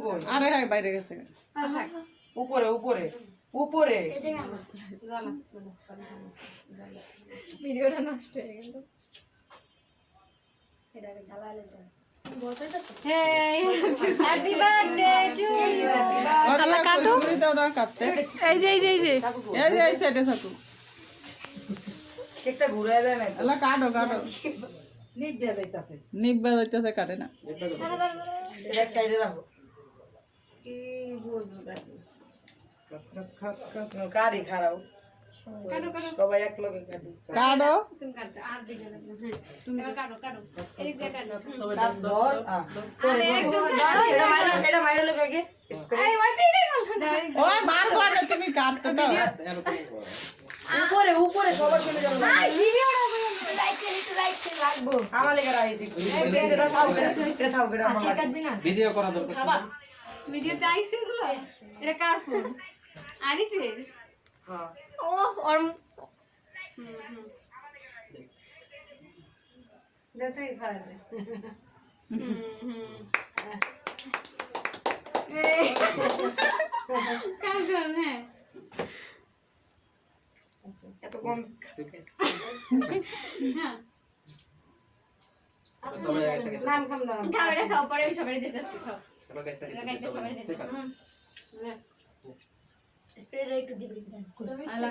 কই আরে হাই বাইরে গেছে উপরে উপরে উপরে ভিডিওটা নষ্ট হয়ে গেল এটাকে জ্বালালে যায় হ্যাপি বার্থডে টু ইউ আল্লাহ কাটো ছুরি দাও না কাটতে এই যে এই সাইডে থাকো কেকটা ঘুরায় দেয় না আল্লাহ কাটো নিব্বা যাইতাছে কাটে না এটা এক সাইডে রাখো কি বুঝবো কারি খারাপ কাটো কাটো সবাই এক লগে কাটি কাটো তুমি কাটো আর দিকে তুমি কাটো কাটো এই যে কাটো ধর আরে একজন এটা মাইরা লোক আগে এই মারতে এটা ওই বার করে তুমি কাটতে দাও উপরে উপরে সবার চলে যাবে ভিডিওটা লাইক লাগবো আমার লেগে রাইছি এটা থাও এটা আমার কাটবি না ভিডিও করা দরকার খাবা ভিডিওতে আইছে এগুলো এটা কার ফোন আরিফের হ্যাঁ ও ওর দেখতেই খায় কার ফোন হ্যাঁ এত কম হ্যাঁ নাম খাম না খাও এটা খাও পরে আমি সবাই দিতেছি খাও এবার গাইতে এটা গাইতে সবাই দিতেছি স্প্রেটা একটু দিবি আল্লাহ